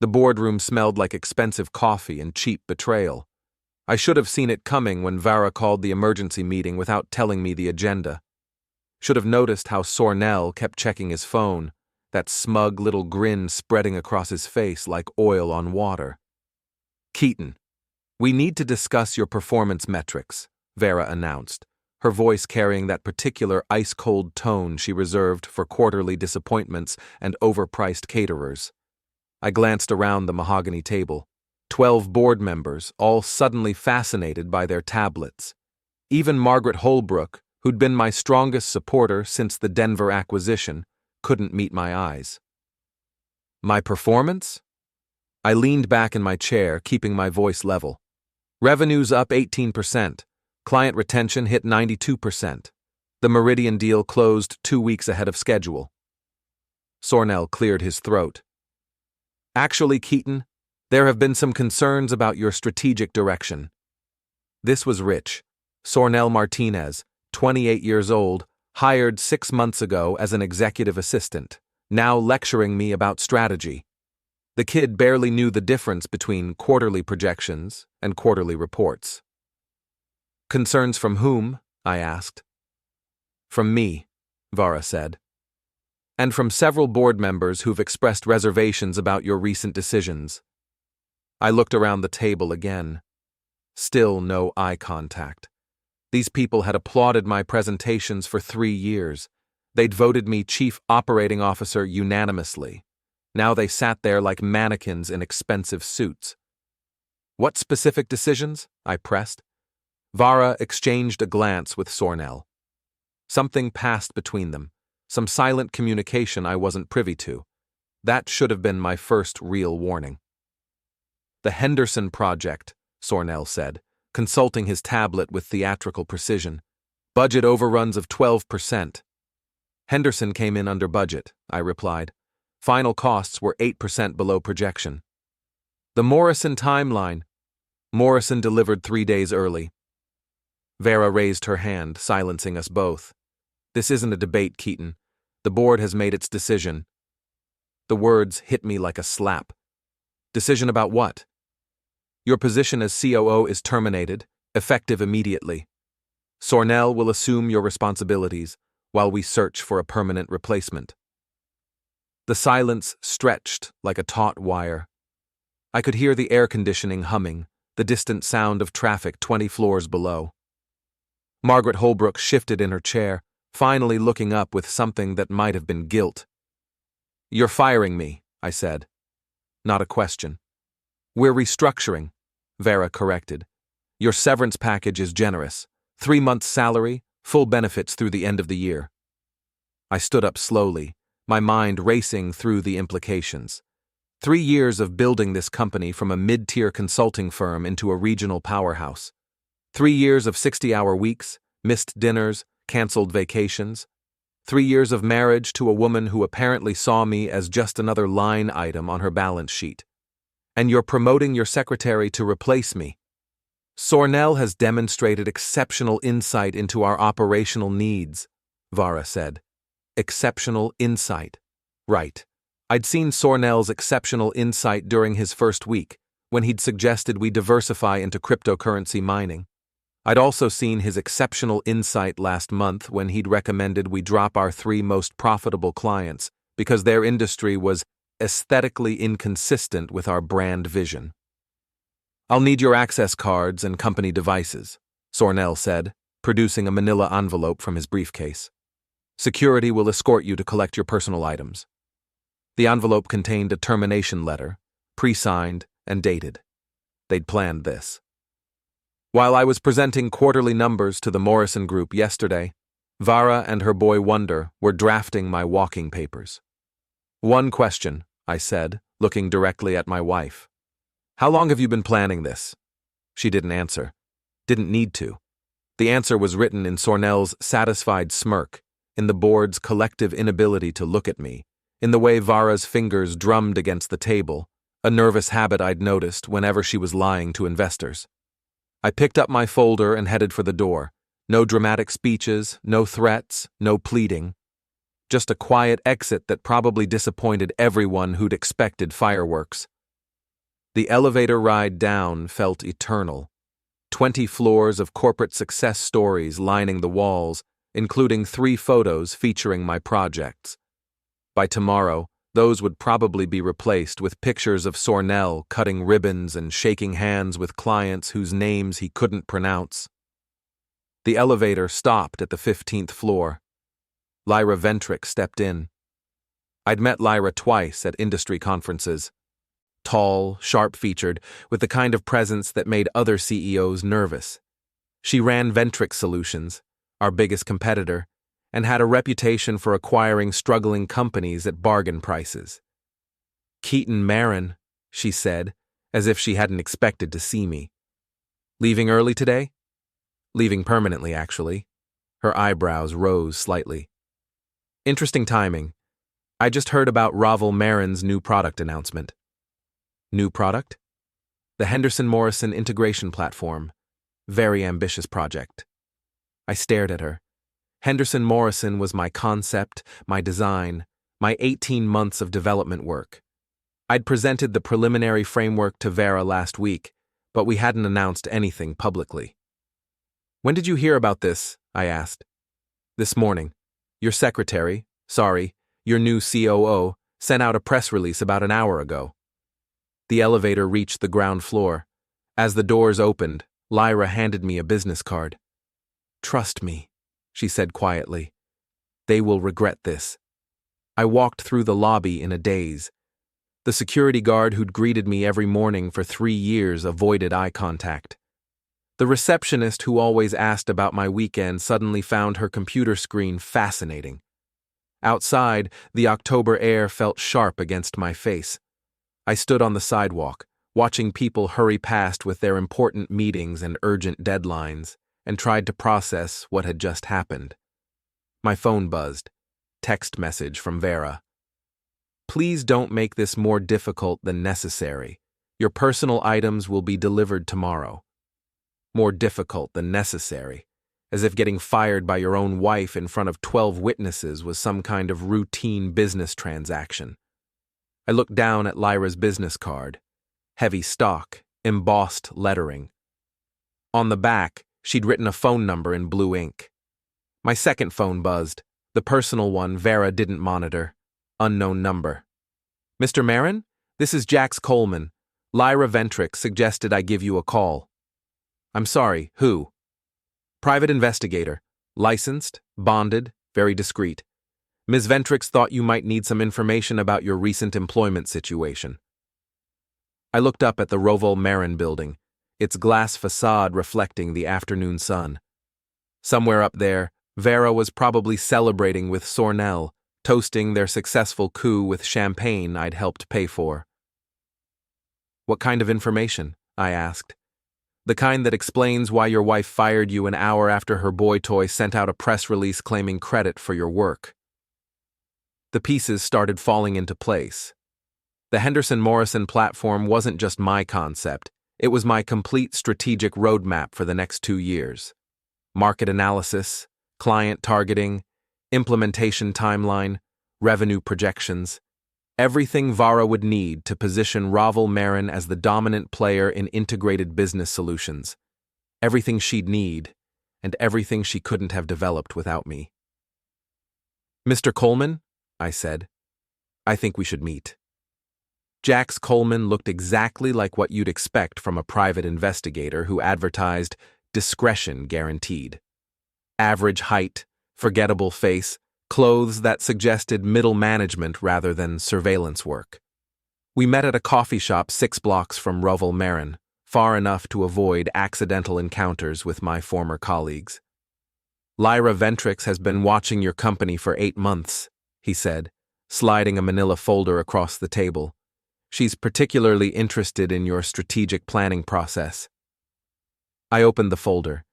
The boardroom smelled like expensive coffee and cheap betrayal. I should have seen it coming when Vara called the emergency meeting without telling me the agenda. Should have noticed how Sornell kept checking his phone, that smug little grin spreading across his face like oil on water. Keaton, we need to discuss your performance metrics, Vera announced, her voice carrying that particular ice-cold tone she reserved for quarterly disappointments and overpriced caterers. I glanced around the mahogany table. 12 board members, all suddenly fascinated by their tablets. Even Margaret Holbrook, who'd been my strongest supporter since the Denver acquisition, couldn't meet my eyes. My performance? I leaned back in my chair, keeping my voice level. Revenue's up 18%. Client retention hit 92%. The Meridian deal closed 2 weeks ahead of schedule. Sornell cleared his throat. Actually, Keaton, there have been some concerns about your strategic direction. This was Rich, Sornell Martinez, 28 years old, hired 6 months ago as an executive assistant, now lecturing me about strategy. The kid barely knew the difference between quarterly projections and quarterly reports. Concerns from whom? I asked. From me, Vara said. And from several board members who've expressed reservations about your recent decisions. I looked around the table again. Still no eye contact. These people had applauded my presentations for 3 years. They'd voted me chief operating officer unanimously. Now they sat there like mannequins in expensive suits. What specific decisions? I pressed. Vara exchanged a glance with Sornell. Something passed between them, some silent communication I wasn't privy to. That should have been my first real warning. The Henderson Project, Sornell said, consulting his tablet with theatrical precision. Budget overruns of 12%. Henderson came in under budget, I replied. Final costs were 8% below projection. The Morrison timeline. Morrison delivered 3 days early. Vera raised her hand, silencing us both. This isn't a debate, Keaton. The board has made its decision. The words hit me like a slap. Decision about what? Your position as COO is terminated, effective immediately. Sornell will assume your responsibilities while we search for a permanent replacement. The silence stretched like a taut wire. I could hear the air conditioning humming, the distant sound of traffic 20 floors below. Margaret Holbrook shifted in her chair, finally looking up with something that might have been guilt. You're firing me, I said. Not a question. We're restructuring, Vera corrected. Your severance package is generous. 3 months' salary, full benefits through the end of the year. I stood up slowly, my mind racing through the implications. 3 years of building this company from a mid-tier consulting firm into a regional powerhouse. 3 years of 60-hour weeks, missed dinners, canceled vacations. 3 years of marriage to a woman who apparently saw me as just another line item on her balance sheet. And you're promoting your secretary to replace me. Sornell has demonstrated exceptional insight into our operational needs, Vara said. Exceptional insight. Right. I'd seen Sornell's exceptional insight during his first week, when he'd suggested we diversify into cryptocurrency mining. I'd also seen his exceptional insight last month when he'd recommended we drop our 3 most profitable clients because their industry was aesthetically inconsistent with our brand vision. I'll need your access cards and company devices, Sornell said, producing a manila envelope from his briefcase. Security will escort you to collect your personal items. The envelope contained a termination letter, pre-signed and dated. They'd planned this. While I was presenting quarterly numbers to the Morrison Group yesterday, Vara and her boy Wonder were drafting my walking papers. One question, I said, looking directly at my wife. How long have you been planning this? She didn't answer. Didn't need to. The answer was written in Sornell's satisfied smirk, in the board's collective inability to look at me, in the way Vara's fingers drummed against the table, a nervous habit I'd noticed whenever she was lying to investors. I picked up my folder and headed for the door. No dramatic speeches, no threats, no pleading. Just a quiet exit that probably disappointed everyone who'd expected fireworks. The elevator ride down felt eternal. 20 floors of corporate success stories lining the walls, including 3 photos featuring my projects. By tomorrow, those would probably be replaced with pictures of Sornell cutting ribbons and shaking hands with clients whose names he couldn't pronounce. The elevator stopped at the 15th floor. Lyra Ventrick stepped in. I'd met Lyra twice at industry conferences. Tall, sharp-featured, with the kind of presence that made other CEOs nervous. She ran Ventrick Solutions, our biggest competitor, and had a reputation for acquiring struggling companies at bargain prices. "Keaton Marin," she said, as if she hadn't expected to see me. "Leaving early today?" "Leaving permanently, actually." Her eyebrows rose slightly. "Interesting timing. I just heard about Ravel Marin's new product announcement." "New product?" "The Henderson Morrison integration platform. Very ambitious project." I stared at her. Henderson Morrison was my concept, my design, my 18 months of development work. I'd presented the preliminary framework to Vera last week, but we hadn't announced anything publicly. "When did you hear about this?" I asked. "This morning. Your secretary, your new COO, sent out a press release about an hour ago." The elevator reached the ground floor. As the doors opened, Lyra handed me a business card. "Trust me," she said quietly. "They will regret this." I walked through the lobby in a daze. The security guard who'd greeted me every morning for 3 years avoided eye contact. The receptionist who always asked about my weekend suddenly found her computer screen fascinating. Outside, the October air felt sharp against my face. I stood on the sidewalk, watching people hurry past with their important meetings and urgent deadlines, and tried to process what had just happened. My phone buzzed. Text message from Vera. "Please don't make this more difficult than necessary. Your personal items will be delivered tomorrow." More difficult than necessary, as if getting fired by your own wife in front of 12 witnesses was some kind of routine business transaction. I looked down at Lyra's business card. Heavy stock, embossed lettering. On the back, she'd written a phone number in blue ink. My second phone buzzed, the personal one Vera didn't monitor. Unknown number. "Mr. Marin? This is Jax Coleman. Lyra Ventrick suggested I give you a call." "I'm sorry, who?" "Private investigator. Licensed, bonded, very discreet. Ms. Ventrix thought you might need some information about your recent employment situation." I looked up at the Ravel Marin building, its glass facade reflecting the afternoon sun. Somewhere up there, Vera was probably celebrating with Sornell, toasting their successful coup with champagne I'd helped pay for. "What kind of information?" I asked. "The kind that explains why your wife fired you an hour after her boy toy sent out a press release claiming credit for your work." The pieces started falling into place. The Henderson Morrison platform wasn't just my concept, it was my complete strategic roadmap for the next 2 years. Market analysis, client targeting, implementation timeline, revenue projections. Everything Vara would need to position Ravel Marin as the dominant player in integrated business solutions. Everything she'd need, and everything she couldn't have developed without me. "Mr. Coleman," I said, "I think we should meet." Jax Coleman looked exactly like what you'd expect from a private investigator who advertised discretion guaranteed. Average height, forgettable face, clothes that suggested middle management rather than surveillance work. We met at a coffee shop 6 blocks from Ravel Marin, far enough to avoid accidental encounters with my former colleagues. "Lyra Ventrix has been watching your company for 8 months, he said, sliding a manila folder across the table. "She's particularly interested in your strategic planning process." I opened the folder.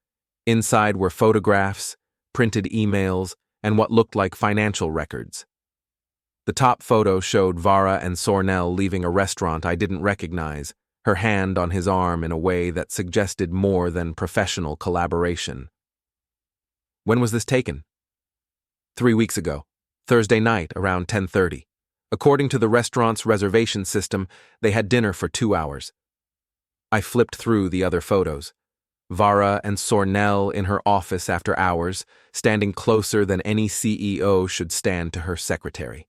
Inside were photographs, printed emails, and what looked like financial records. The top photo showed Vara and Sornell leaving a restaurant I didn't recognize, her hand on his arm in a way that suggested more than professional collaboration. "When was this taken?" 3 weeks ago, Thursday night around 10:30. According to the restaurant's reservation system, they had dinner for 2 hours. I flipped through the other photos. Vara and Sornell in her office after hours, standing closer than any CEO should stand to her secretary.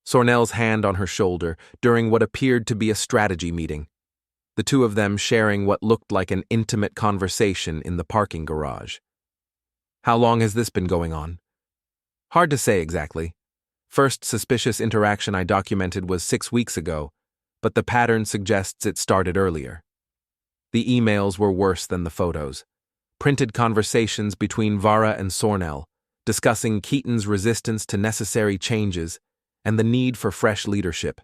Sornell's hand on her shoulder during what appeared to be a strategy meeting, the two of them sharing what looked like an intimate conversation in the parking garage. How long has this been going on? Hard to say exactly. First suspicious interaction I documented was 6 weeks ago, but the pattern suggests it started earlier. The emails were worse than the photos. Printed conversations between Vara and Sornell, discussing Keaton's resistance to necessary changes and the need for fresh leadership.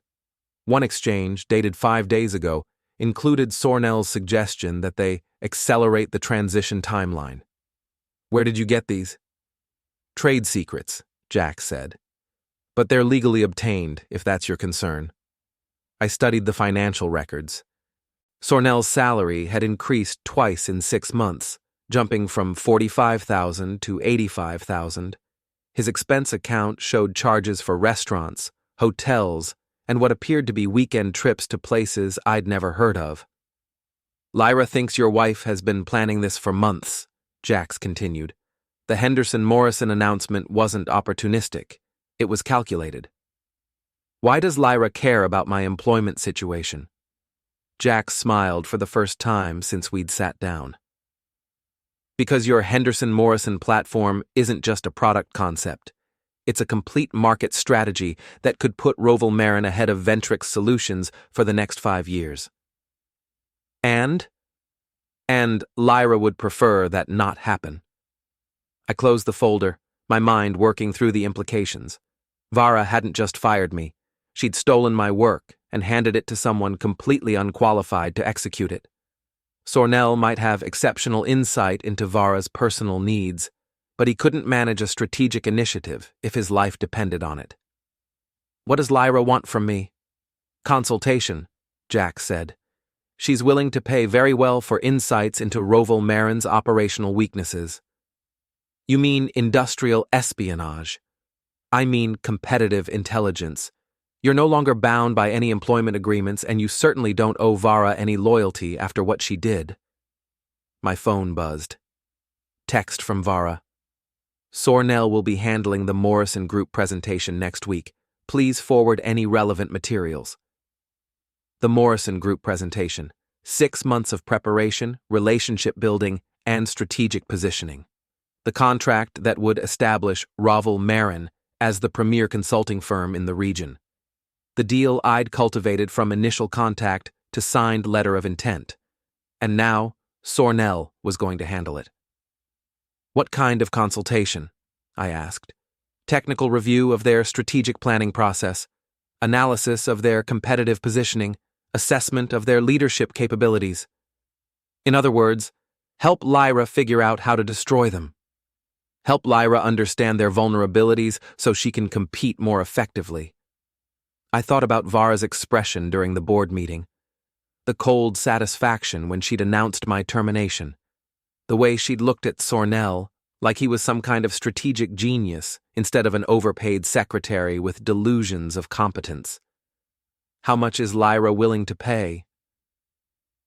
One exchange, dated 5 days ago, included Sornell's suggestion that they accelerate the transition timeline. "Where did you get these?" "Trade secrets," Jack said. "But they're legally obtained, if that's your concern." I studied the financial records. Sornell's salary had increased twice in 6 months, jumping from $45,000 to $85,000. His expense account showed charges for restaurants, hotels, and what appeared to be weekend trips to places I'd never heard of. "Lyra thinks your wife has been planning this for months," Jax continued. "The Henderson-Morrison announcement wasn't opportunistic. It was calculated." "Why does Lyra care about my employment situation?" Jack smiled for the first time since we'd sat down. "Because your Henderson-Morrison platform isn't just a product concept. It's a complete market strategy that could put Roval Marin ahead of Ventrix Solutions for the next 5 years. And Lyra would prefer that not happen." I closed the folder, my mind working through the implications. Vara hadn't just fired me. She'd stolen my work and handed it to someone completely unqualified to execute it. Sornell might have exceptional insight into Vara's personal needs, but he couldn't manage a strategic initiative if his life depended on it. "What does Lyra want from me?" "Consultation," Jack said. "She's willing to pay very well for insights into Roval Marin's operational weaknesses." "You mean industrial espionage?" "I mean competitive intelligence. You're no longer bound by any employment agreements, and you certainly don't owe Vara any loyalty after what she did." My phone buzzed. Text from Vara. "Sornell will be handling the Morrison Group presentation next week. Please forward any relevant materials." The Morrison Group presentation. 6 months of preparation, relationship building, and strategic positioning. The contract that would establish Roval Marin as the premier consulting firm in the region. The deal I'd cultivated from initial contact to signed letter of intent. And now, Sornell was going to handle it. "What kind of consultation?" I asked. "Technical review of their strategic planning process, analysis of their competitive positioning, assessment of their leadership capabilities. In other words, help Lyra figure out how to destroy them. Help Lyra understand their vulnerabilities so she can compete more effectively." I thought about Vara's expression during the board meeting. The cold satisfaction when she'd announced my termination. The way she'd looked at Sornell, like he was some kind of strategic genius instead of an overpaid secretary with delusions of competence. How much is Lyra willing to pay?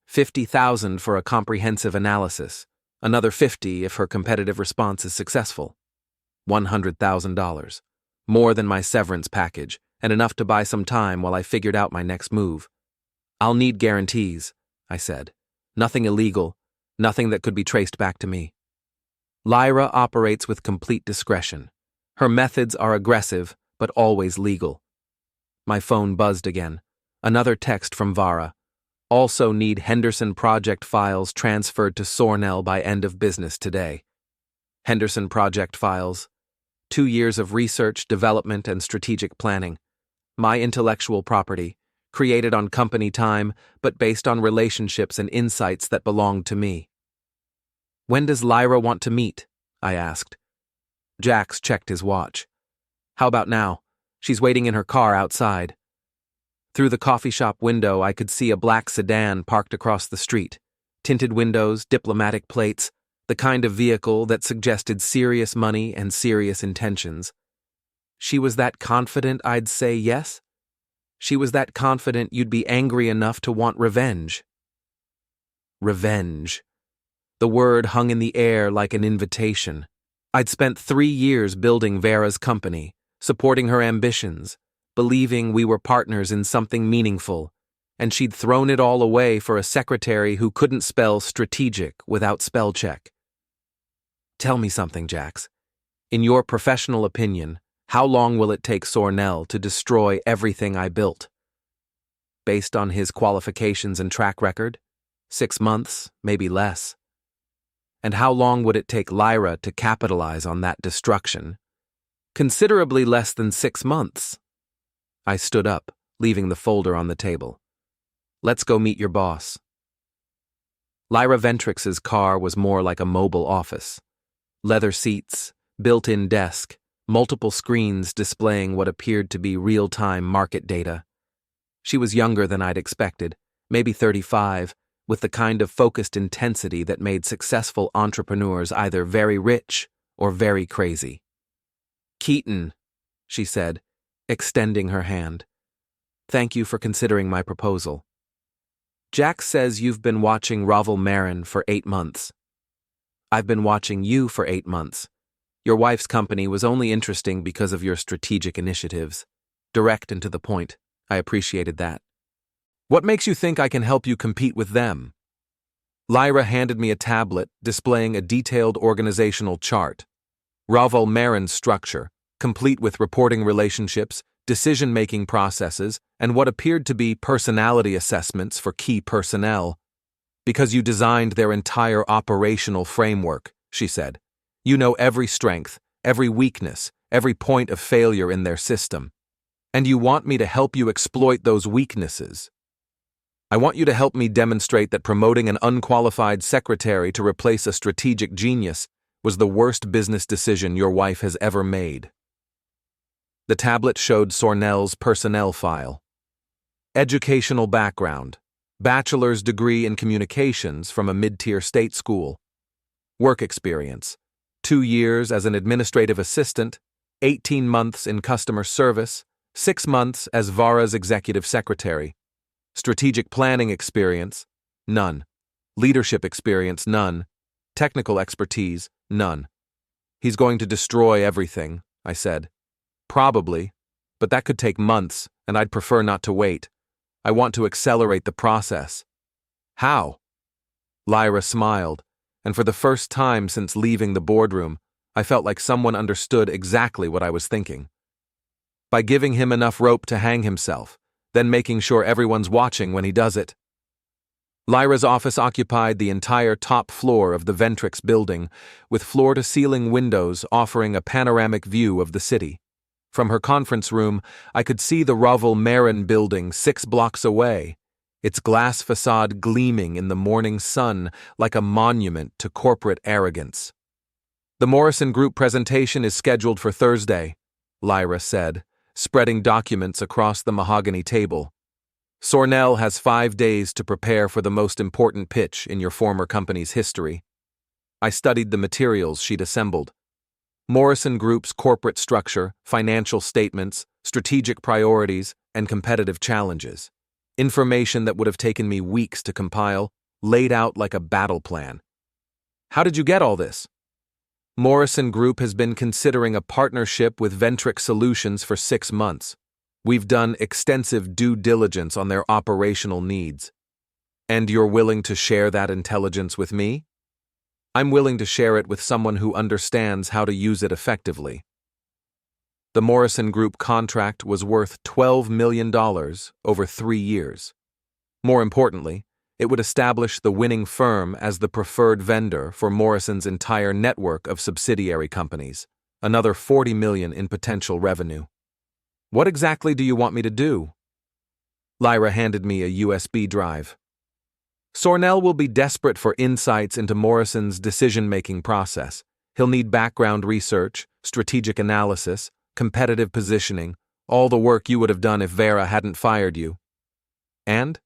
$50,000 for a comprehensive analysis. Another $50,000 if her competitive response is successful. $100,000. More than my severance package, and enough to buy some time while I figured out my next move. "I'll need guarantees," I said. "Nothing illegal, nothing that could be traced back to me." Lyra operates with complete discretion. Her methods are aggressive, but always legal. My phone buzzed again. Another text from Vara. "Also need Henderson project files transferred to Sornell by end of business today." Henderson project files. 2 years of research, development, and strategic planning. My intellectual property, created on company time, but based on relationships and insights that belonged to me. "When does Lyra want to meet?" I asked. Jax checked his watch. "How about now? She's waiting in her car outside." Through the coffee shop window, I could see a black sedan parked across the street. Tinted windows, diplomatic plates, the kind of vehicle that suggested serious money and serious intentions. She was that confident I'd say yes? She was that confident you'd be angry enough to want revenge. Revenge. The word hung in the air like an invitation. I'd spent 3 years building Vera's company, supporting her ambitions, believing we were partners in something meaningful, and she'd thrown it all away for a secretary who couldn't spell strategic without spell check. Tell me something, Jax. In your professional opinion, how long will it take Sornell to destroy everything I built? Based on his qualifications and track record? 6 months, maybe less. And how long would it take Lyra to capitalize on that destruction? Considerably less than 6 months. I stood up, leaving the folder on the table. Let's go meet your boss. Lyra Ventrix's car was more like a mobile office. Leather seats, built-in desk, multiple screens displaying what appeared to be real-time market data. She was younger than I'd expected, maybe 35, with the kind of focused intensity that made successful entrepreneurs either very rich or very crazy. Keaton, she said, extending her hand. Thank you for considering my proposal. Jack says you've been watching Ravel Marin for 8 months. I've been watching you for 8 months. Your wife's company was only interesting because of your strategic initiatives. Direct and to the point. I appreciated that. What makes you think I can help you compete with them? Lyra handed me a tablet displaying a detailed organizational chart. Ravel Marin's structure, complete with reporting relationships, decision-making processes, and what appeared to be personality assessments for key personnel. Because you designed their entire operational framework, she said. You know every strength, every weakness, every point of failure in their system. And you want me to help you exploit those weaknesses. I want you to help me demonstrate that promoting an unqualified secretary to replace a strategic genius was the worst business decision your wife has ever made. The tablet showed Sornell's personnel file. Educational background. Bachelor's degree in communications from a mid-tier state school. Work experience. 2 years as an administrative assistant, 18 months in customer service, 6 months as Vara's executive secretary. Strategic planning experience, none. Leadership experience, none. Technical expertise, none. He's going to destroy everything, I said. Probably, but that could take months, and I'd prefer not to wait. I want to accelerate the process. How? Lyra smiled, and for the first time since leaving the boardroom, I felt like someone understood exactly what I was thinking. By giving him enough rope to hang himself, then making sure everyone's watching when he does it. Lyra's office occupied the entire top floor of the Ventrix building, with floor-to-ceiling windows offering a panoramic view of the city. From her conference room, I could see the Ravel Marin building 6 blocks away, its glass facade gleaming in the morning sun like a monument to corporate arrogance. The Morrison Group presentation is scheduled for Thursday, Lyra said, spreading documents across the mahogany table. Sornell has 5 days to prepare for the most important pitch in your former company's history. I studied the materials she'd assembled. Morrison Group's corporate structure, financial statements, strategic priorities, and competitive challenges. Information that would have taken me weeks to compile, laid out like a battle plan. How did you get all this? Morrison Group has been considering a partnership with Ventrix Solutions for 6 months. We've done extensive due diligence on their operational needs. And you're willing to share that intelligence with me? I'm willing to share it with someone who understands how to use it effectively. The Morrison Group contract was worth $12 million over 3 years. More importantly, it would establish the winning firm as the preferred vendor for Morrison's entire network of subsidiary companies, another $40 million in potential revenue. What exactly do you want me to do? Lyra handed me a USB drive. Sornell will be desperate for insights into Morrison's decision-making process. He'll need background research, strategic analysis, competitive positioning, all the work you would have done if Vera hadn't fired you. And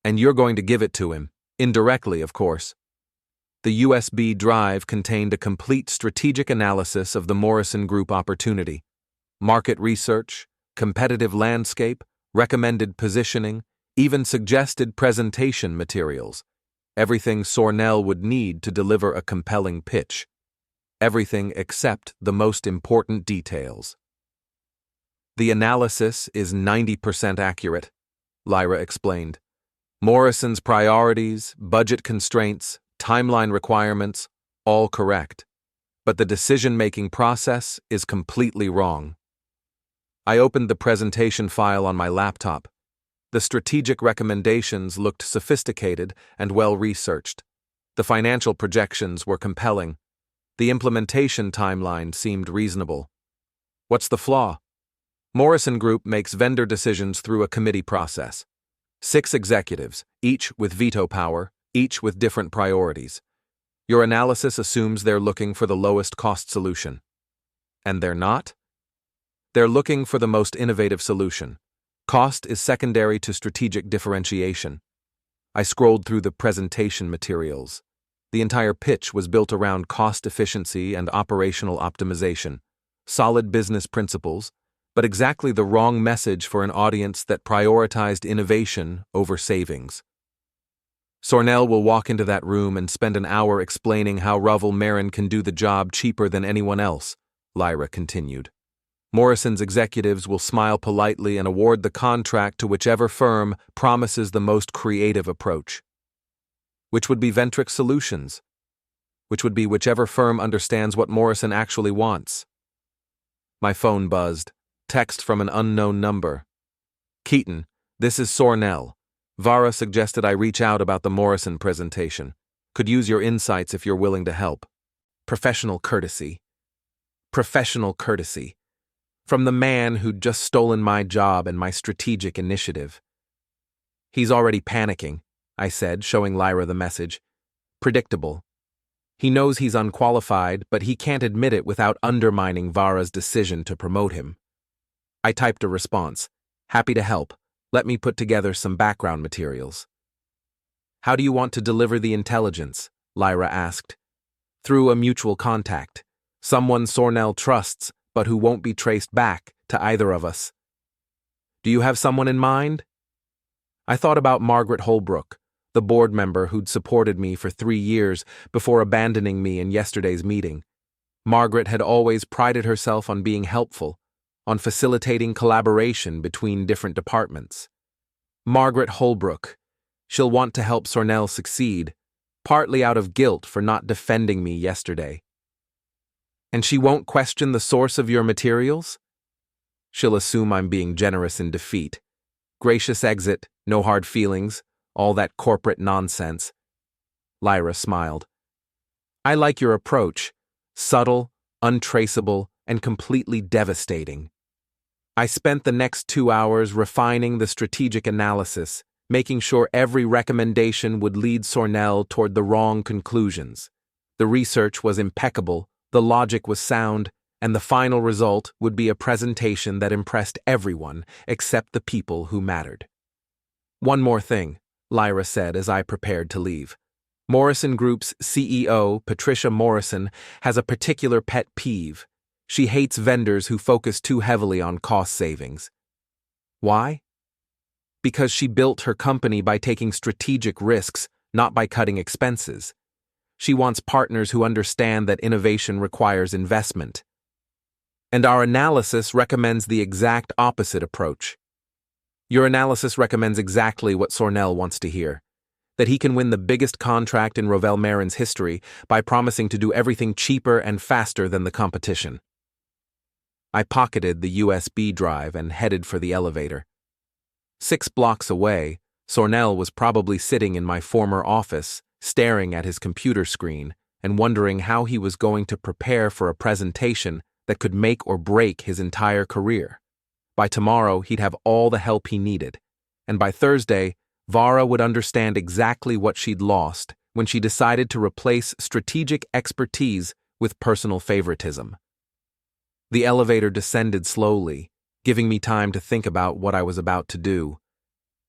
you're going to give it to him, indirectly, of course. The USB drive contained a complete strategic analysis of the Morrison Group opportunity. market research, competitive landscape, recommended positioning, even suggested presentation materials. Everything Sornell would need to deliver a compelling pitch. Everything except the most important details. The analysis is 90% accurate, Lyra explained. Morrison's priorities, budget constraints, timeline requirements, all correct. But the decision-making process is completely wrong. I opened the presentation file on my laptop. The strategic recommendations looked sophisticated and well-researched. The financial projections were compelling. The implementation timeline seemed reasonable. What's the flaw? Morrison Group makes vendor decisions through a committee process. 6 executives, each with veto power, each with different priorities. Your analysis assumes they're looking for the lowest cost solution. And they're not? They're looking for the most innovative solution. Cost is secondary to strategic differentiation. I scrolled through the presentation materials. The entire pitch was built around cost efficiency and operational optimization. Solid business principles, but exactly the wrong message for an audience that prioritized innovation over savings. Sornell will walk into that room and spend an hour explaining how Rovell Marin can do the job cheaper than anyone else, Lyra continued. Morrison's executives will smile politely and award the contract to whichever firm promises the most creative approach. Which would be Ventrix Solutions. Which would be whichever firm understands what Morrison actually wants. My phone buzzed. Text from an unknown number. Keaton, this is Sornell. Vara suggested I reach out about the Morrison presentation. Could use your insights if you're willing to help. Professional courtesy. Professional courtesy. From the man who'd just stolen my job and my strategic initiative. He's already panicking, I said, showing Lyra the message. Predictable. He knows he's unqualified, but he can't admit it without undermining Vara's decision to promote him. I typed a response. Happy to help. Let me put together some background materials. How do you want to deliver the intelligence? Lyra asked. Through a mutual contact. Someone Sornell trusts, but who won't be traced back to either of us. Do you have someone in mind? I thought about Margaret Holbrook, the board member who'd supported me for 3 years before abandoning me in yesterday's meeting. Margaret had always prided herself on being helpful, on facilitating collaboration between different departments. Margaret Holbrook. She'll want to help Sornell succeed, partly out of guilt for not defending me yesterday. And she won't question the source of your materials? She'll assume I'm being generous in defeat. Gracious exit, no hard feelings, all that corporate nonsense. Lyra smiled. I like your approach. Subtle, untraceable, and completely devastating. I spent the next 2 hours refining the strategic analysis, making sure every recommendation would lead Sornell toward the wrong conclusions. The research was impeccable, the logic was sound, and the final result would be a presentation that impressed everyone except the people who mattered. One more thing, Lyra said as I prepared to leave. Morrison Group's CEO, Patricia Morrison, has a particular pet peeve. She hates vendors who focus too heavily on cost savings. Why? Because she built her company by taking strategic risks, not by cutting expenses. She wants partners who understand that innovation requires investment. And our analysis recommends the exact opposite approach. Your analysis recommends exactly what Sornell wants to hear. That he can win the biggest contract in Rovell Marin's history by promising to do everything cheaper and faster than the competition. I pocketed the USB drive and headed for the elevator. 6 blocks away, Sornell was probably sitting in my former office, staring at his computer screen and wondering how he was going to prepare for a presentation that could make or break his entire career. By tomorrow, he'd have all the help he needed, and by Thursday, Vara would understand exactly what she'd lost when she decided to replace strategic expertise with personal favoritism. The elevator descended slowly, giving me time to think about what I was about to do.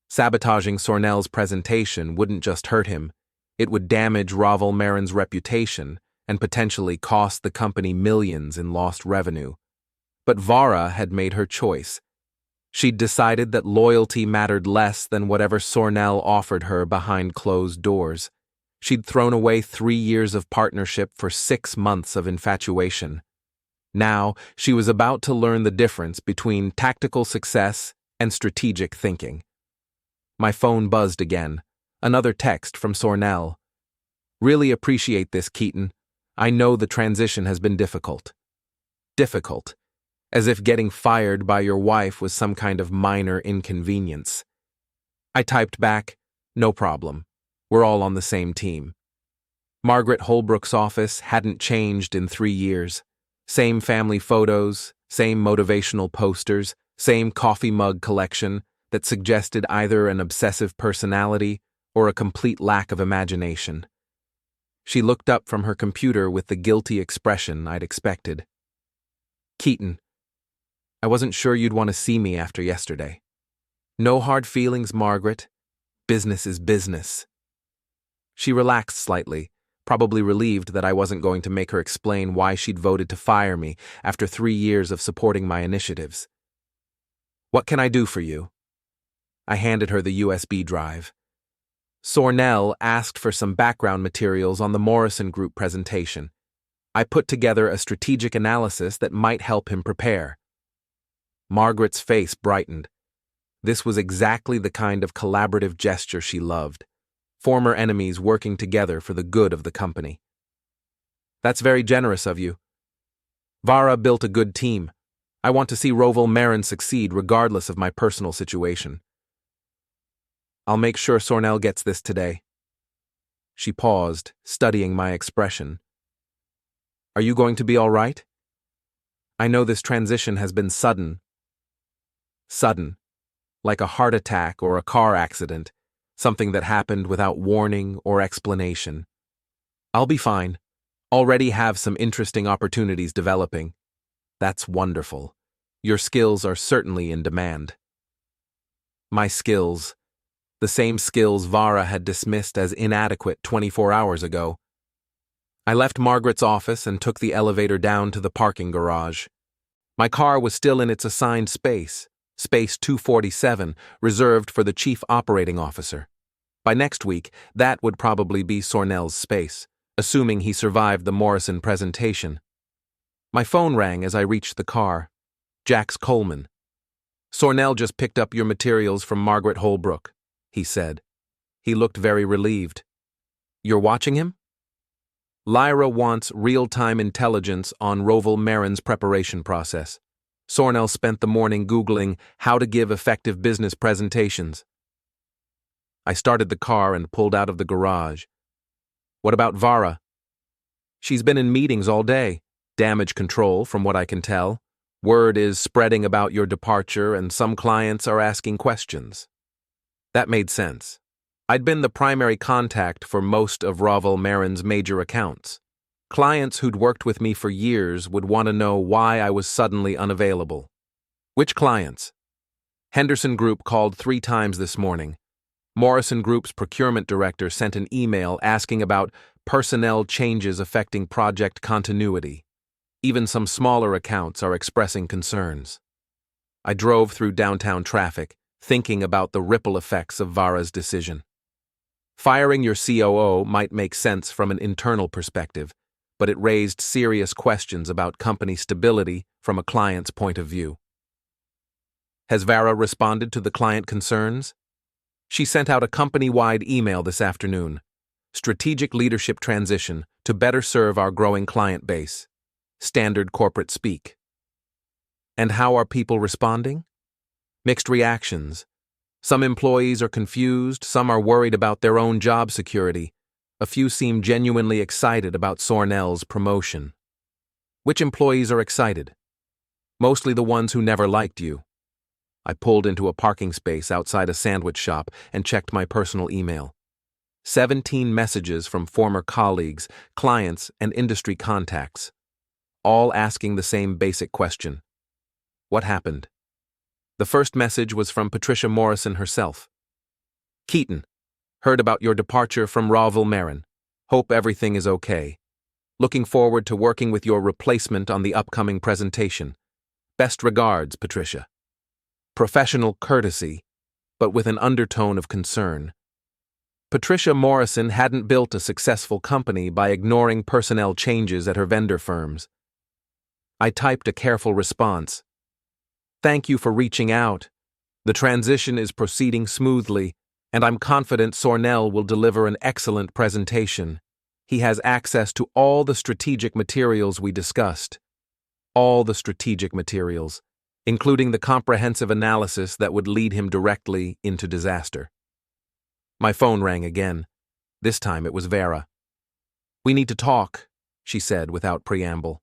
Sabotaging Sornell's presentation wouldn't just hurt him, it would damage Rovell Marin's reputation and potentially cost the company millions in lost revenue. But Vara had made her choice. She'd decided that loyalty mattered less than whatever Sornell offered her behind closed doors. She'd thrown away 3 years of partnership for 6 months of infatuation. Now, she was about to learn the difference between tactical success and strategic thinking. My phone buzzed again. Another text from Sornell. "Really appreciate this, Keaton. I know the transition has been difficult." Difficult. As if getting fired by your wife was some kind of minor inconvenience. I typed back, "No problem. We're all on the same team." Margaret Holbrook's office hadn't changed in 3 years. Same family photos, same motivational posters, same coffee mug collection that suggested either an obsessive personality or a complete lack of imagination. She looked up from her computer with the guilty expression I'd expected. "Keaton, I wasn't sure you'd want to see me after yesterday." "No hard feelings, Margaret. Business is business." She relaxed slightly, probably relieved that I wasn't going to make her explain why she'd voted to fire me after 3 years of supporting my initiatives. "What can I do for you?" I handed her the USB drive. Sornell asked for some background materials on the Morrison Group presentation. I put together a strategic analysis that might help him prepare. Margaret's face brightened. This was exactly the kind of collaborative gesture she loved. Former enemies working together for the good of the company. "That's very generous of you. Vara built a good team. I want to see Rovell Marin succeed regardless of my personal situation. I'll make sure Sornell gets this today." She paused, studying my expression. "Are you going to be all right? I know this transition has been sudden. Sudden, like a heart attack or a car accident, something that happened without warning or explanation. I'll be fine. Already have some interesting opportunities developing." "That's wonderful. Your skills are certainly in demand." My skills. The same skills Vara had dismissed as inadequate 24 hours ago. I left Margaret's office and took the elevator down to the parking garage. My car was still in its assigned space, space 247, reserved for the chief operating officer. By next week, that would probably be Sornell's space, assuming he survived the Morrison presentation. My phone rang as I reached the car. Jax Coleman. "Sornell just picked up your materials from Margaret Holbrook," he said. He looked very relieved. "You're watching him?" "Lyra wants real-time intelligence on Rovell Marin's preparation process. Sornell spent the morning Googling how to give effective business presentations." I started the car and pulled out of the garage. "What about Vara?" "She's been in meetings all day. Damage control, from what I can tell. Word is spreading about your departure and some clients are asking questions." That made sense. I'd been the primary contact for most of Rovell Marin's major accounts. Clients who'd worked with me for years would want to know why I was suddenly unavailable. "Which clients?" "Henderson Group called 3 times this morning. Morrison Group's procurement director sent an email asking about personnel changes affecting project continuity. Even some smaller accounts are expressing concerns." I drove through downtown traffic, thinking about the ripple effects of Vara's decision. Firing your COO might make sense from an internal perspective, but it raised serious questions about company stability from a client's point of view. "Has Vara responded to the client concerns?" "She sent out a company-wide email this afternoon. Strategic leadership transition to better serve our growing client base. Standard corporate speak." "And how are people responding?" "Mixed reactions. Some employees are confused, some are worried about their own job security. A few seem genuinely excited about Sornell's promotion." "Which employees are excited?" "Mostly the ones who never liked you." I pulled into a parking space outside a sandwich shop and checked my personal email. 17 messages from former colleagues, clients, and industry contacts, all asking the same basic question. What happened? The first message was from Patricia Morrison herself. "Keaton, heard about your departure from Rovell Marin. Hope everything is okay. Looking forward to working with your replacement on the upcoming presentation. Best regards, Patricia. Professional courtesy, but with an undertone of concern. Patricia Morrison hadn't built a successful company by ignoring personnel changes at her vendor firms. I typed a careful response. Thank you for reaching out. The transition is proceeding smoothly, and I'm confident Sornell will deliver an excellent presentation. He has access to all the strategic materials we discussed. All the strategic materials, including the comprehensive analysis that would lead him directly into disaster. My phone rang again. This time it was Vera. We need to talk, she said without preamble.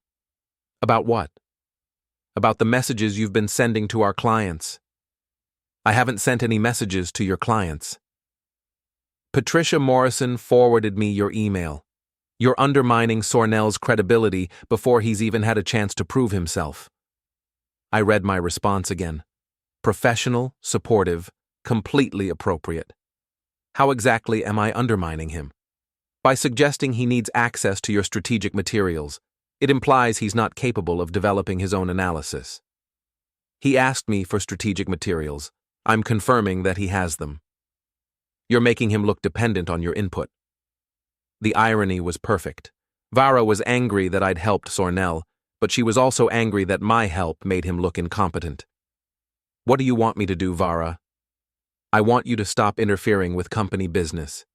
About what? About the messages you've been sending to our clients. I haven't sent any messages to your clients. Patricia Morrison forwarded me your email. You're undermining Sornell's credibility before he's even had a chance to prove himself. I read my response again. Professional, supportive, completely appropriate. How exactly am I undermining him? By suggesting he needs access to your strategic materials, it implies he's not capable of developing his own analysis. He asked me for strategic materials. I'm confirming that he has them. You're making him look dependent on your input. The irony was perfect. Vara was angry that I'd helped Sornell, but she was also angry that my help made him look incompetent. What do you want me to do, Vara? I want you to stop interfering with company business.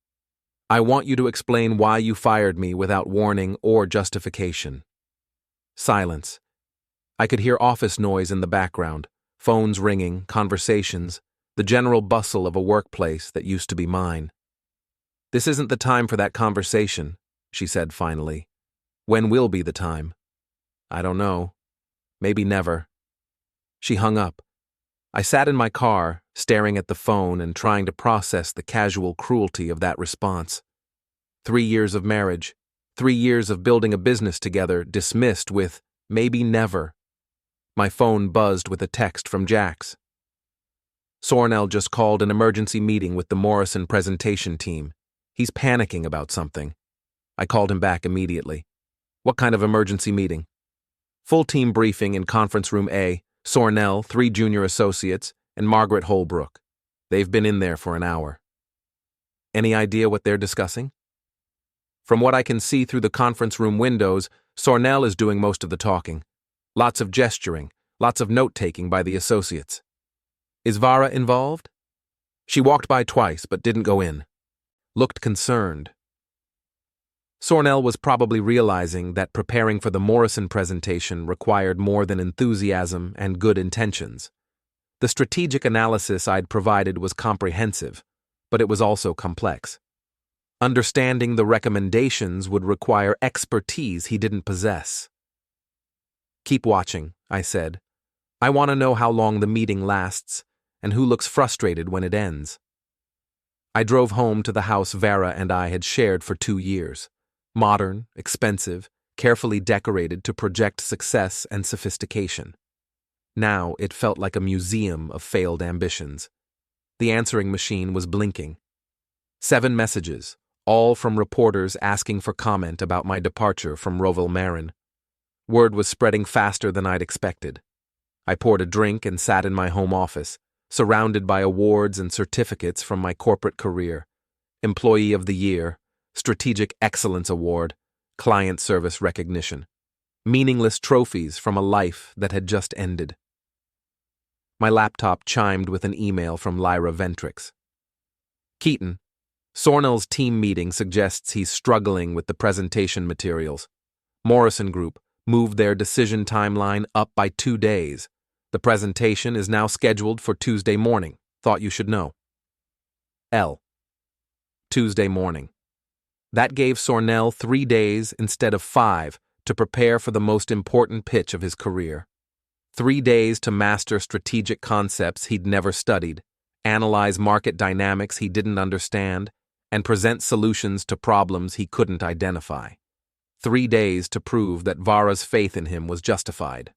I want you to explain why you fired me without warning or justification. Silence. I could hear office noise in the background, phones ringing, conversations, the general bustle of a workplace that used to be mine. This isn't the time for that conversation, she said finally. When will be the time? I don't know. Maybe never. She hung up. I sat in my car, staring at the phone and trying to process the casual cruelty of that response. 3 years of marriage, 3 years of building a business together, dismissed with, maybe never. My phone buzzed with a text from Jax. Sornell just called an emergency meeting with the Morrison presentation team. He's panicking about something. I called him back immediately. What kind of emergency meeting? Full team briefing in conference room A, Sornell, 3 junior associates, and Margaret Holbrook. They've been in there for an hour. Any idea what they're discussing? From what I can see through the conference room windows, Sornell is doing most of the talking. Lots of gesturing, lots of note-taking by the associates. Is Vara involved? She walked by twice but didn't go in. Looked concerned. Sornell was probably realizing that preparing for the Morrison presentation required more than enthusiasm and good intentions. The strategic analysis I'd provided was comprehensive, but it was also complex. Understanding the recommendations would require expertise he didn't possess. Keep watching, I said. I want to know how long the meeting lasts and who looks frustrated when it ends. I drove home to the house Vera and I had shared for 2 years. Modern, expensive, carefully decorated to project success and sophistication. Now it felt like a museum of failed ambitions. The answering machine was blinking. 7 messages, all from reporters asking for comment about my departure from Roville Marin. Word was spreading faster than I'd expected. I poured a drink and sat in my home office, surrounded by awards and certificates from my corporate career. Employee of the Year, Strategic Excellence Award, Client Service Recognition. Meaningless trophies from a life that had just ended. My laptop chimed with an email from Lyra Ventrix. Keaton, Sornell's team meeting suggests he's struggling with the presentation materials. Morrison Group moved their decision timeline up by 2 days. The presentation is now scheduled for Tuesday morning. Thought you should know. L. Tuesday morning. That gave Sornell 3 days instead of 5 to prepare for the most important pitch of his career. 3 days to master strategic concepts he'd never studied, analyze market dynamics he didn't understand, and present solutions to problems he couldn't identify. 3 days to prove that Vara's faith in him was justified.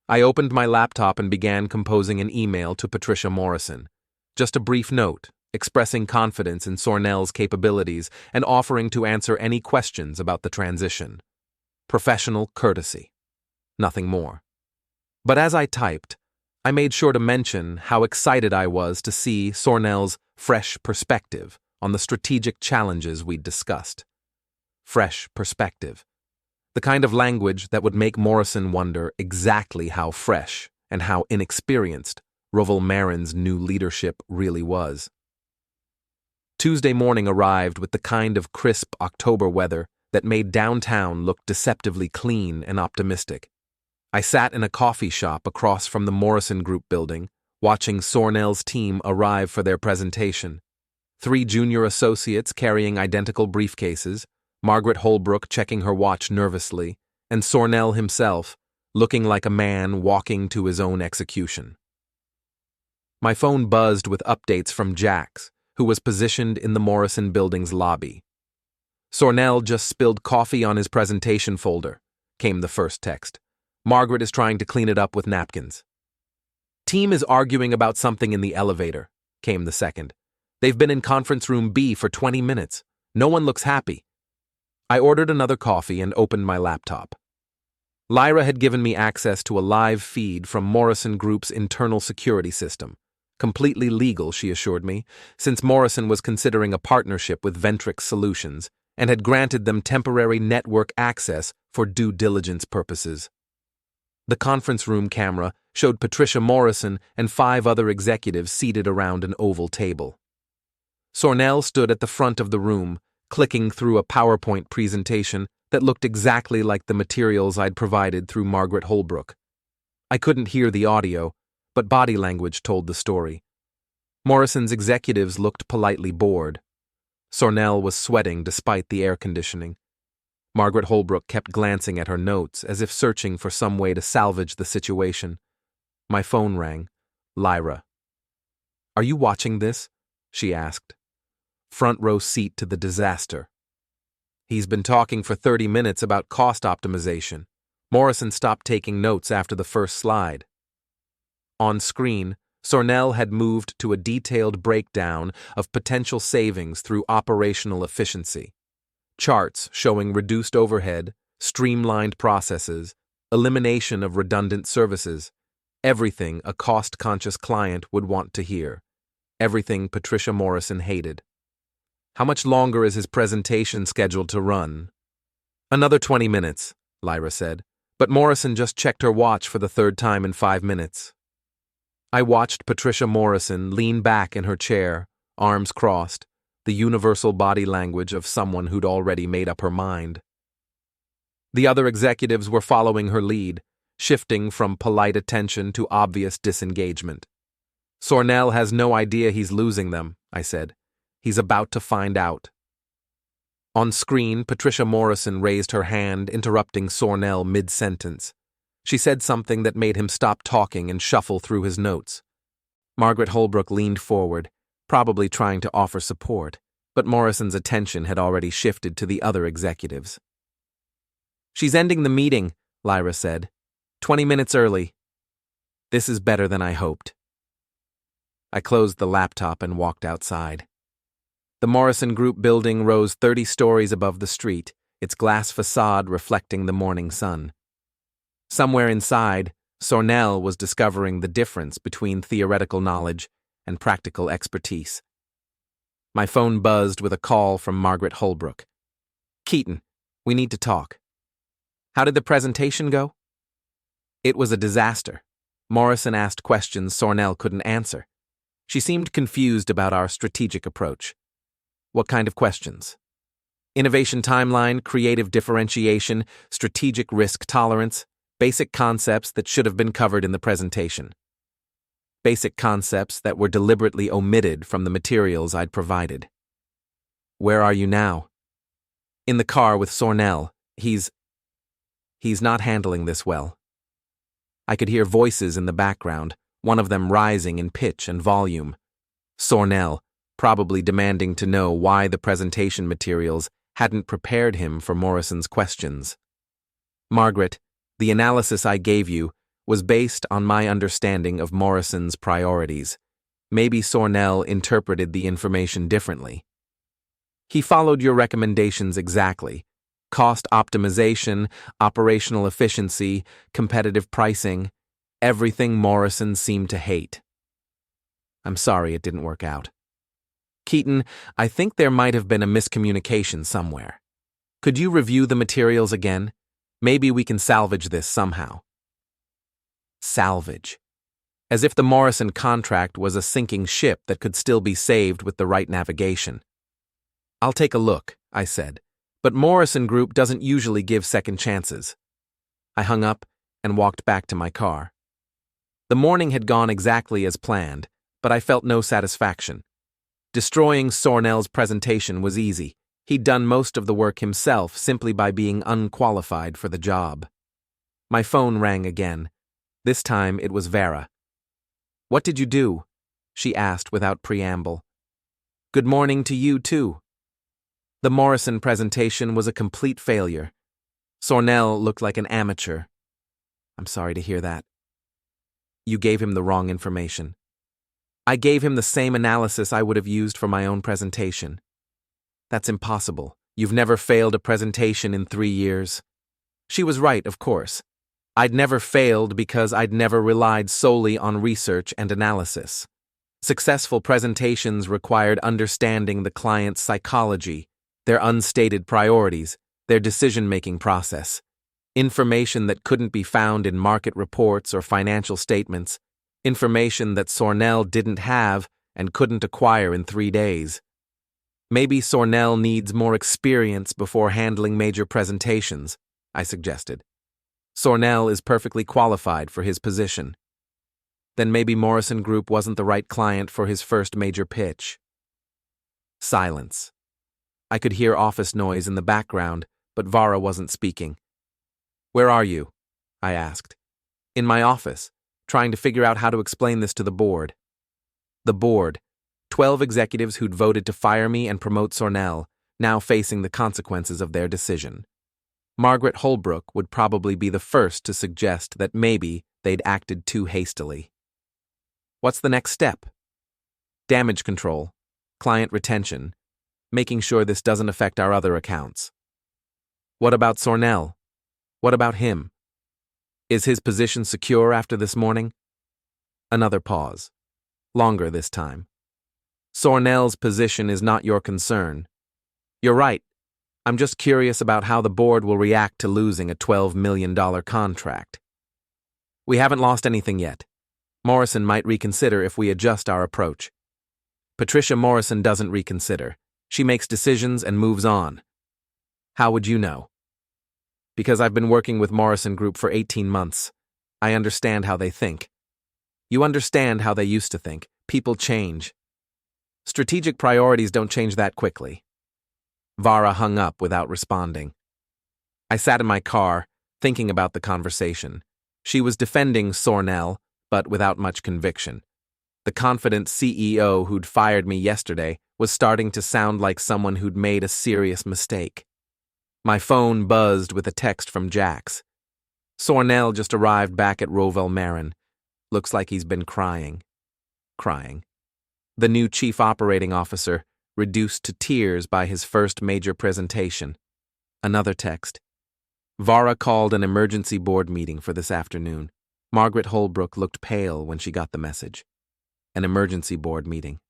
I opened my laptop and began composing an email to Patricia Morrison. Just a brief note, expressing confidence in Sornell's capabilities and offering to answer any questions about the transition. Professional courtesy. Nothing more. But as I typed, I made sure to mention how excited I was to see Sornell's fresh perspective on the strategic challenges we'd discussed. Fresh perspective. The kind of language that would make Morrison wonder exactly how fresh and how inexperienced Rovell Marin's new leadership really was. Tuesday morning arrived with the kind of crisp October weather that made downtown look deceptively clean and optimistic. I sat in a coffee shop across from the Morrison Group building, watching Sornell's team arrive for their presentation. 3 junior associates carrying identical briefcases, Margaret Holbrook checking her watch nervously, and Sornell himself, looking like a man walking to his own execution. My phone buzzed with updates from Jax, who was positioned in the Morrison building's lobby. "Sornell just spilled coffee on his presentation folder," came the first text. "Margaret is trying to clean it up with napkins." "Team is arguing about something in the elevator," came the second. "They've been in conference room B for 20 minutes. No one looks happy." I ordered another coffee and opened my laptop. Lyra had given me access to a live feed from Morrison Group's internal security system. Completely legal, she assured me, since Morrison was considering a partnership with Ventrix Solutions and had granted them temporary network access for due diligence purposes. The conference room camera showed Patricia Morrison and 5 other executives seated around an oval table. Sornell stood at the front of the room, clicking through a PowerPoint presentation that looked exactly like the materials I'd provided through Margaret Holbrook. I couldn't hear the audio, but body language told the story. Morrison's executives looked politely bored. Sornell was sweating despite the air conditioning. Margaret Holbrook kept glancing at her notes as if searching for some way to salvage the situation. My phone rang. Lyra. "Are you watching this?" she asked. "Front row seat to the disaster. He's been talking for 30 minutes about cost optimization. Morrison stopped taking notes after the first slide." On screen, Sornell had moved to a detailed breakdown of potential savings through operational efficiency. Charts showing reduced overhead, streamlined processes, elimination of redundant services, everything a cost-conscious client would want to hear, everything Patricia Morrison hated. "How much longer is his presentation scheduled to run?" "Another 20 minutes, Lyra said, but Morrison just checked her watch for the 3rd time in 5 minutes. I watched Patricia Morrison lean back in her chair, arms crossed, the universal body language of someone who'd already made up her mind. The other executives were following her lead, shifting from polite attention to obvious disengagement. "Sornell has no idea he's losing them," I said. "He's about to find out." On screen, Patricia Morrison raised her hand, interrupting Sornell mid-sentence. She said something that made him stop talking and shuffle through his notes. Margaret Holbrook leaned forward, probably trying to offer support, but Morrison's attention had already shifted to the other executives. "She's ending the meeting," Lyra said. 20 minutes early. This is better than I hoped." I closed the laptop and walked outside. The Morrison Group building rose 30 stories above the street, its glass facade reflecting the morning sun. Somewhere inside, Sornell was discovering the difference between theoretical knowledge and practical expertise. My phone buzzed with a call from Margaret Holbrook. "Keaton, we need to talk." "How did the presentation go?" It was a disaster. Morrison asked questions Sornell couldn't answer. She seemed confused about our strategic approach. "What kind of questions?" "Innovation timeline, creative differentiation, strategic risk tolerance, basic concepts that should have been covered in the presentation. Basic concepts that were deliberately omitted from the materials I'd provided." "Where are you now?" "In the car with Sornell. He's not handling this well." I could hear voices in the background, one of them rising in pitch and volume. Sornell, probably demanding to know why the presentation materials hadn't prepared him for Morrison's questions. "Margaret, the analysis I gave you was based on my understanding of Morrison's priorities. Maybe Sornell interpreted the information differently. He followed your recommendations exactly. Cost optimization, operational efficiency, competitive pricing. everything Morrison seemed to hate. I'm sorry it didn't work out. Keaton, I think there might have been a miscommunication somewhere. Could you review the materials again? Maybe we can salvage this somehow. Salvage. As if the Morrison contract was a sinking ship that could still be saved with the right navigation. I'll take a look, I said, but Morrison Group doesn't usually give second chances. I hung up and walked back to my car. The morning had gone exactly as planned, but I felt no satisfaction. Destroying Sornell's presentation was easy. He'd done most of the work himself simply by being unqualified for the job. My phone rang again. This time it was Vera. "What did you do?" she asked without preamble. "Good morning to you, too." The Morrison presentation was a complete failure. Sornell looked like an amateur. I'm sorry to hear that. You gave him the wrong information. I gave him the same analysis I would have used for my own presentation. That's impossible. You've never failed a presentation in 3 years. She was right, of course. I'd never failed because I'd never relied solely on research and analysis. Successful presentations required understanding the client's psychology, their unstated priorities, their decision-making process, information that couldn't be found in market reports or financial statements, information that Sornell didn't have and couldn't acquire in 3 days. Maybe Sornell needs more experience before handling major presentations, I suggested. Sornell is perfectly qualified for his position. Then maybe Morrison Group wasn't the right client for his first major pitch. Silence. I could hear office noise in the background, but Vara wasn't speaking. "Where are you?" I asked. "In my office, trying to figure out how to explain this to the board." The board, 12 executives who'd voted to fire me and promote Sornell, now facing the consequences of their decision. Margaret Holbrook would probably be the first to suggest that maybe they'd acted too hastily. What's the next step? Damage control, client retention, making sure this doesn't affect our other accounts. What about Sornell? What about him? Is his position secure after this morning? Another pause. Longer this time. Sornell's position is not your concern. You're right. I'm just curious about how the board will react to losing a $12 million contract. We haven't lost anything yet. Morrison might reconsider if we adjust our approach. Patricia Morrison doesn't reconsider. She makes decisions and moves on. How would you know? Because I've been working with Morrison Group for 18 months. I understand how they think. You understand how they used to think. People change. Strategic priorities don't change that quickly. Vara hung up without responding. I sat in my car, thinking about the conversation. She was defending Sornell, but without much conviction. The confident CEO who'd fired me yesterday was starting to sound like someone who'd made a serious mistake. My phone buzzed with a text from Jax. Sornell just arrived back at Rovell Marin. Looks like he's been crying. The new chief operating officer, reduced to tears by his first major presentation. Another text. Vara called an emergency board meeting for this afternoon. Margaret Holbrook looked pale when she got the message. An emergency board meeting.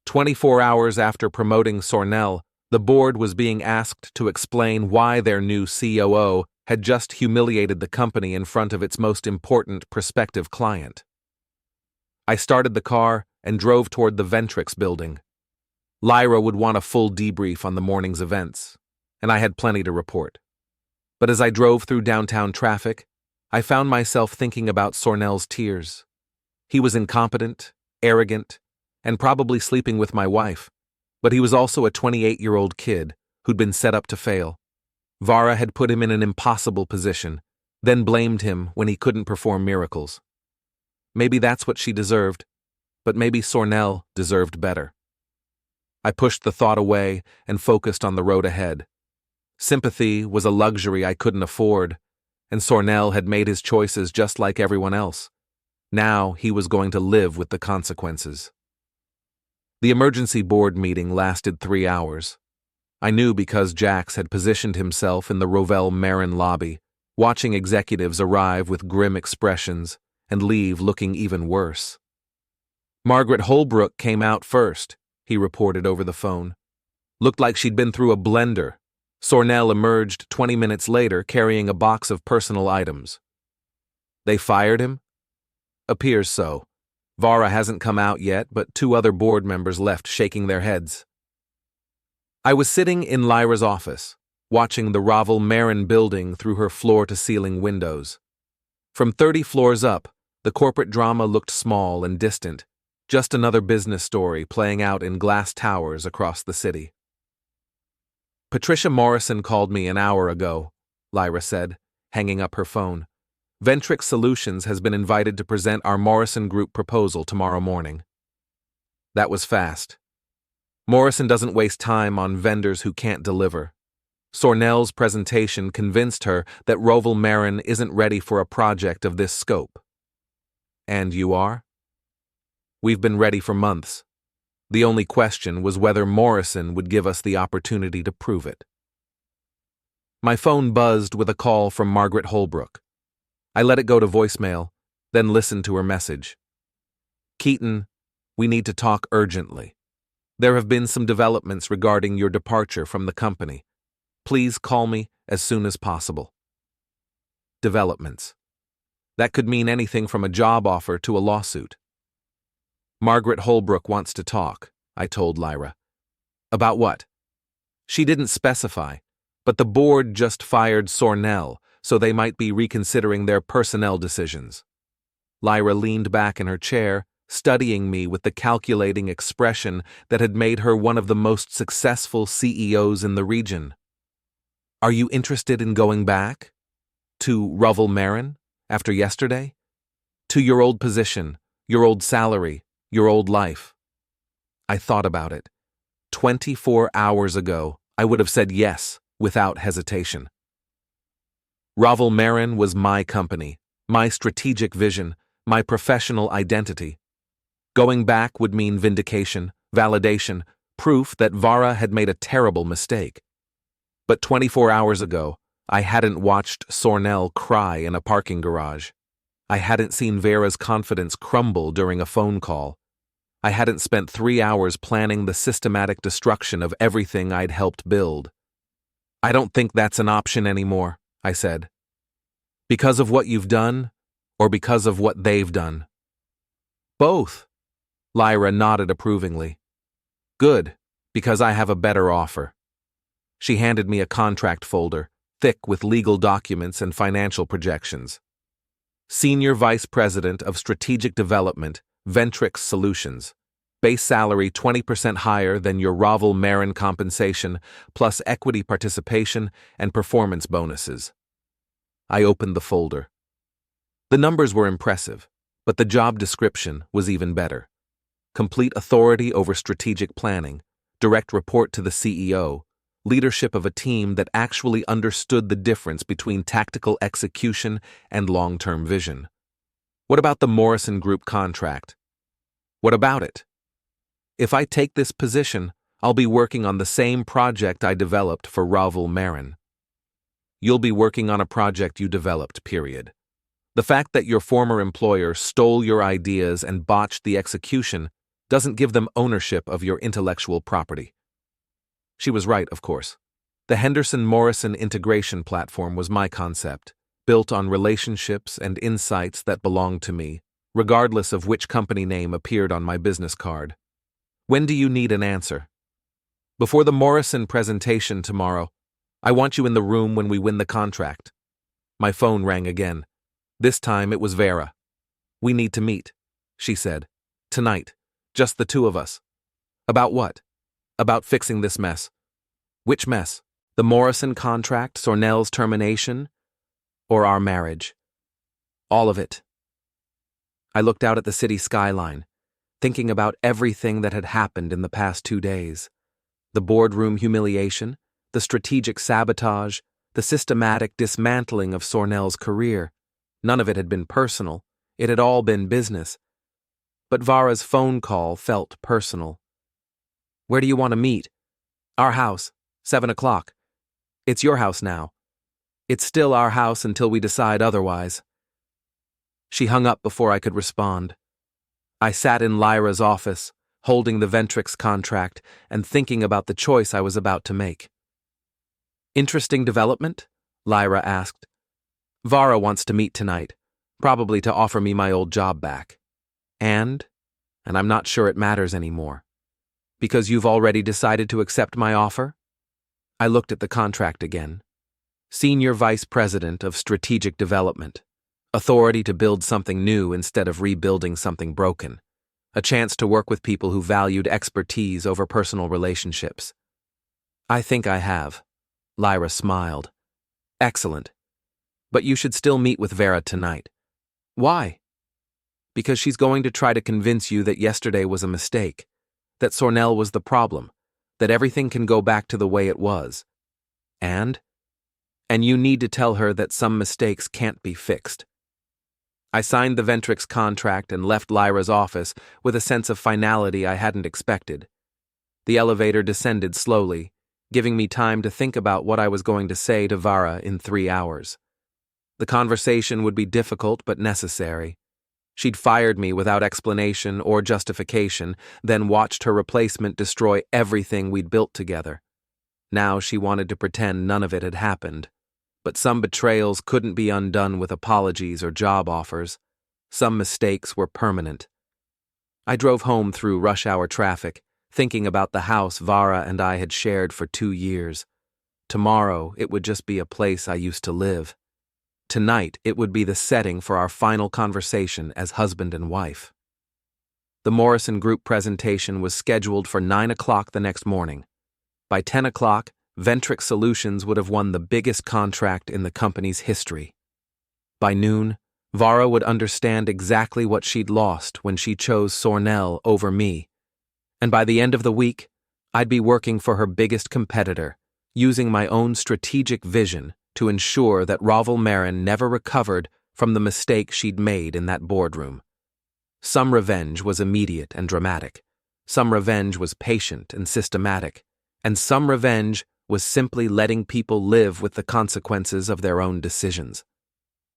24 hours after promoting Sornell, the board was being asked to explain why their new COO had just humiliated the company in front of its most important prospective client. I started the car and drove toward the Ventrix building. Lyra would want a full debrief on the morning's events, and I had plenty to report. But as I drove through downtown traffic, I found myself thinking about Sornell's tears. He was incompetent, arrogant, and probably sleeping with my wife, but he was also a 28-year-old kid who'd been set up to fail. Vara had put him in an impossible position, then blamed him when he couldn't perform miracles. Maybe that's what she deserved, but maybe Sornell deserved better. I pushed the thought away and focused on the road ahead. Sympathy was a luxury I couldn't afford, and Sornell had made his choices just like everyone else. Now he was going to live with the consequences. The emergency board meeting lasted 3 hours. I knew because Jax had positioned himself in the Rovell Marin lobby, watching executives arrive with grim expressions and leave looking even worse. Margaret Holbrook came out first, he reported over the phone. Looked like she'd been through a blender. Sornell emerged 20 minutes later carrying a box of personal items. They fired him? Appears so. Vara hasn't come out yet, but 2 other board members left shaking their heads. I was sitting in Lyra's office, watching the Ravel Marin building through her floor-to-ceiling windows. From 30 floors up, the corporate drama looked small and distant, just another business story playing out in glass towers across the city. Patricia Morrison called me an hour ago, Lyra said, hanging up her phone. Ventrix Solutions has been invited to present our Morrison Group proposal tomorrow morning. That was fast. Morrison doesn't waste time on vendors who can't deliver. Sornell's presentation convinced her that Ravel Marin isn't ready for a project of this scope. And you are? We've been ready for months. The only question was whether Morrison would give us the opportunity to prove it. My phone buzzed with a call from Margaret Holbrook. I let it go to voicemail, then listened to her message. Keaton, we need to talk urgently. There have been some developments regarding your departure from the company. Please call me as soon as possible. Developments. That could mean anything from a job offer to a lawsuit. Margaret Holbrook wants to talk, I told Lyra. About what? She didn't specify, but the board just fired Sornell, so they might be reconsidering their personnel decisions. Lyra leaned back in her chair, studying me with the calculating expression that had made her one of the most successful CEOs in the region. Are you interested in going back? To Ravel Marin, after yesterday? To your old position, your old salary, your old life? I thought about it. 24 hours ago, I would have said yes, without hesitation. Ravel Marin was my company, my strategic vision, my professional identity. Going back would mean vindication, validation, proof that Vara had made a terrible mistake. But 24 hours ago, I hadn't watched Sornell cry in a parking garage. I hadn't seen Vera's confidence crumble during a phone call. I hadn't spent 3 hours planning the systematic destruction of everything I'd helped build. I don't think that's an option anymore, I said. Because of what you've done, or because of what they've done? Both. Lyra nodded approvingly. Good, because I have a better offer. She handed me a contract folder, thick with legal documents and financial projections. Senior Vice President of Strategic Development, Ventrix Solutions. Base salary 20% higher than your Ravel Marin compensation, plus equity participation and performance bonuses. I opened the folder. The numbers were impressive, but the job description was even better. Complete authority over strategic planning, direct report to the CEO, leadership of a team that actually understood the difference between tactical execution and long-term vision. What about the Morrison Group contract? What about it? If I take this position, I'll be working on the same project I developed for Ravel Marin. You'll be working on a project you developed, period. The fact that your former employer stole your ideas and botched the execution doesn't give them ownership of your intellectual property. She was right, of course. The Henderson-Morrison integration platform was my concept, built on relationships and insights that belonged to me, regardless of which company name appeared on my business card. When do you need an answer? Before the Morrison presentation tomorrow. I want you in the room when we win the contract. My phone rang again. This time it was Vera. We need to meet, she said. Tonight. Just the 2 of us. About what? About fixing this mess. Which mess? The Morrison contract, Sornell's termination, or our marriage? All of it. I looked out at the city skyline, thinking about everything that had happened in the past 2 days. The boardroom humiliation, the strategic sabotage, the systematic dismantling of Sornell's career. None of it had been personal. It had all been business. But Vara's phone call felt personal. Where do you want to meet? Our house, 7 o'clock. It's your house now. It's still our house until we decide otherwise. She hung up before I could respond. I sat in Lyra's office, holding the Ventrix contract and thinking about the choice I was about to make. Interesting development? Lyra asked. Vara wants to meet tonight, probably to offer me my old job back. And I'm not sure it matters anymore. Because you've already decided to accept my offer? I looked at the contract again. Senior Vice President of Strategic Development. Authority to build something new instead of rebuilding something broken. A chance to work with people who valued expertise over personal relationships. I think I have. Lyra smiled. Excellent. But you should still meet with Vera tonight. Why? Because she's going to try to convince you that yesterday was a mistake, that Sornell was the problem, that everything can go back to the way it was. And you need to tell her that some mistakes can't be fixed. I signed the Ventrix contract and left Lyra's office with a sense of finality I hadn't expected. The elevator descended slowly, giving me time to think about what I was going to say to Vara in 3 hours. The conversation would be difficult but necessary. She'd fired me without explanation or justification, then watched her replacement destroy everything we'd built together. Now she wanted to pretend none of it had happened. But some betrayals couldn't be undone with apologies or job offers. Some mistakes were permanent. I drove home through rush-hour traffic, thinking about the house Vara and I had shared for 2 years. Tomorrow, it would just be a place I used to live. Tonight, it would be the setting for our final conversation as husband and wife. The Morrison Group presentation was scheduled for 9 o'clock the next morning. By 10 o'clock, Ventrix Solutions would have won the biggest contract in the company's history. By noon, Vara would understand exactly what she'd lost when she chose Sornell over me. And by the end of the week, I'd be working for her biggest competitor, using my own strategic vision to ensure that Ravel Marin never recovered from the mistake she'd made in that boardroom. Some revenge was immediate and dramatic. Some revenge was patient and systematic. And some revenge was simply letting people live with the consequences of their own decisions.